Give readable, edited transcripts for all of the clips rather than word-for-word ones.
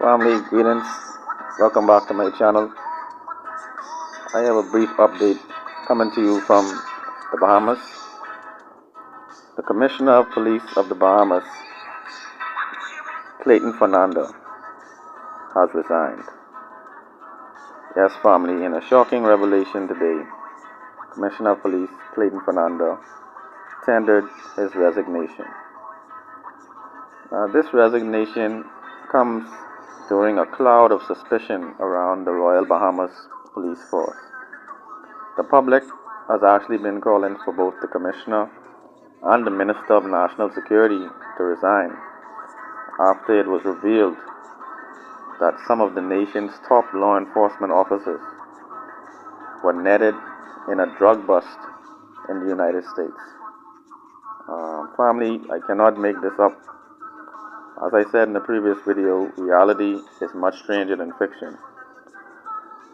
Family, greetings. Welcome back to my channel. I have a brief update coming to you from the Bahamas. The Commissioner of Police of the Bahamas, Clayton Fernando, has resigned. Yes, family, in a shocking revelation today, Commissioner of Police Clayton Fernando tendered his resignation. This resignation comes during a cloud of suspicion around the Royal Bahamas Police Force. The public has actually been calling for both the Commissioner and the Minister of National Security to resign after it was revealed that some of the nation's top law enforcement officers were netted in a drug bust in the United States. Family, I cannot make this up. As I said in the previous video, reality is much stranger than fiction.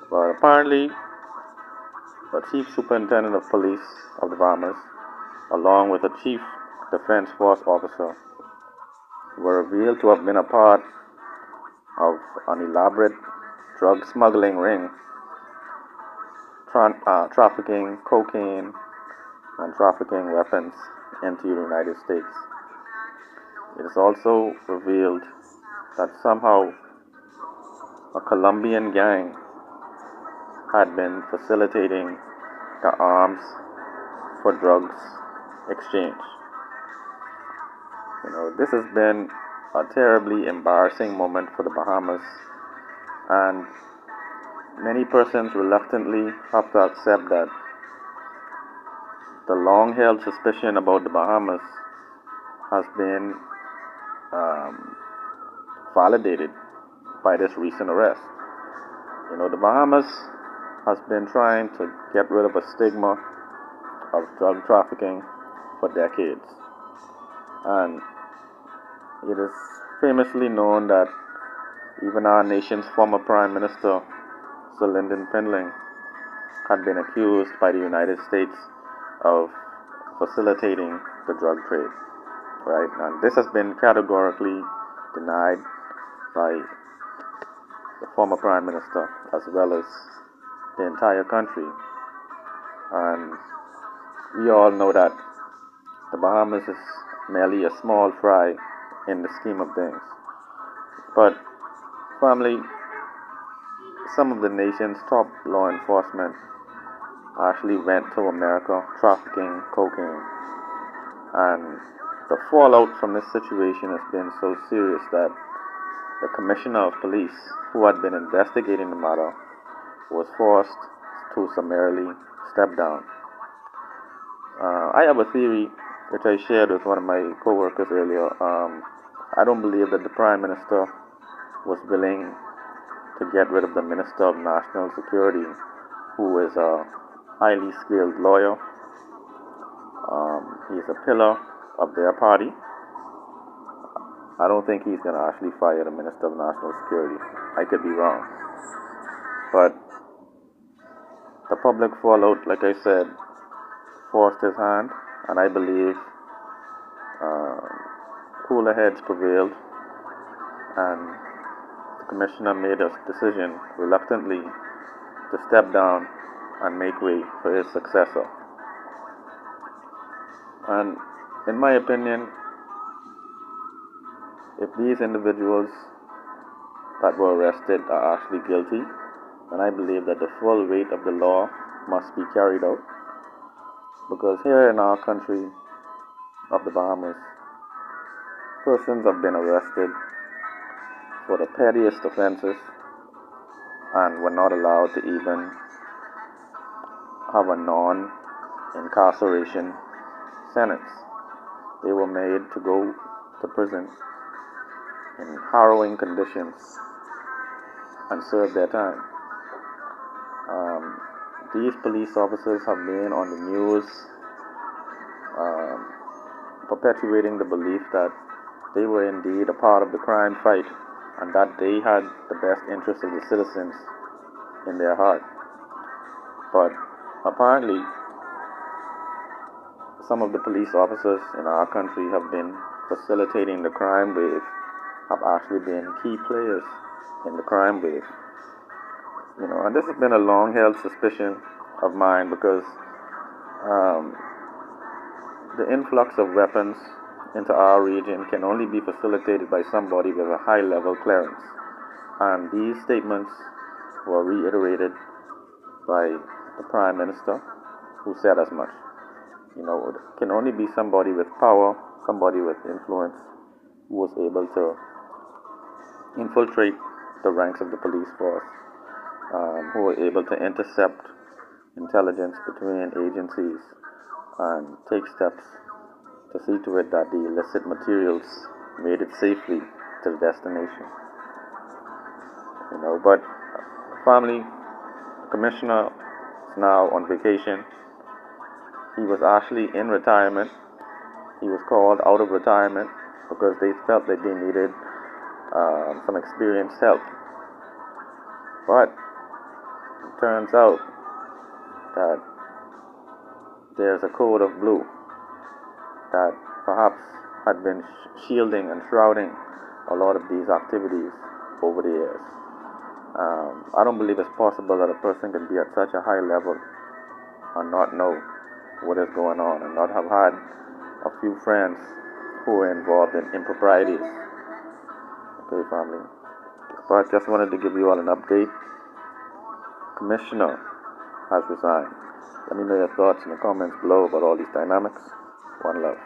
But apparently, the Chief Superintendent of Police of the Bahamas, along with a Chief Defense Force officer, were revealed to have been a part of an elaborate drug smuggling ring, trafficking cocaine and trafficking weapons into the United States. It is also revealed that somehow a Colombian gang had been facilitating the arms for drugs exchange. This has been a terribly embarrassing moment for the Bahamas, and many persons reluctantly have to accept that the long-held suspicion about the Bahamas has been validated by this recent arrest. The Bahamas has been trying to get rid of a stigma of drug trafficking for decades, and it is famously known that even our nation's former Prime Minister, Sir Lyndon Pindling, had been accused by the United States of facilitating the drug trade, right? And this has been categorically denied by the former Prime Minister as well as the entire country. And we all know that the Bahamas is merely a small fry in the scheme of things. But family, some of the nation's top law enforcement actually went to America trafficking cocaine. And the fallout from this situation has been so serious that the Commissioner of Police, who had been investigating the matter, was forced to summarily step down. I have a theory which I shared with one of my co-workers earlier. I don't believe that the Prime Minister was willing to get rid of the Minister of National Security, who is a highly skilled lawyer. He is a pillar of their party. I don't think he's going to actually fire the Minister of National Security. I could be wrong. But the public fallout, like I said, forced his hand, and I believe cooler heads prevailed, and the Commissioner made a decision reluctantly to step down and make way for his successor. And in my opinion, if these individuals that were arrested are actually guilty, then I believe that the full weight of the law must be carried out. Because here in our country of the Bahamas, persons have been arrested for the pettiest offenses and were not allowed to even have a non-incarceration sentence. They were made to go to prison in harrowing conditions and serve their time. These police officers have been on the news perpetuating the belief that they were indeed a part of the crime fight and that they had the best interests of the citizens in their heart. But apparently, some of the police officers in our country have been facilitating the crime wave, have actually been key players in the crime wave. And this has been a long-held suspicion of mine because um, the influx of weapons into our region can only be facilitated by somebody with a high-level clearance. And these statements were reiterated by the Prime Minister, who said as much. It can only be somebody with power, somebody with influence, who was able to infiltrate the ranks of the police force, who were able to intercept intelligence between agencies and take steps to see to it that the illicit materials made it safely to the destination. But family commissioner is now on vacation. He was actually in retirement. He was called out of retirement because they felt that they needed some experienced help. But it turns out that there's a code of blue that perhaps had been shielding and shrouding a lot of these activities over the years. I don't believe it's possible that a person can be at such a high level and not know what is going on and not have had a few friends who were involved in improprieties. Okay, family. But just wanted to give you all an update. Commissioner has resigned. Let me know your thoughts in the comments below about all these dynamics. One love.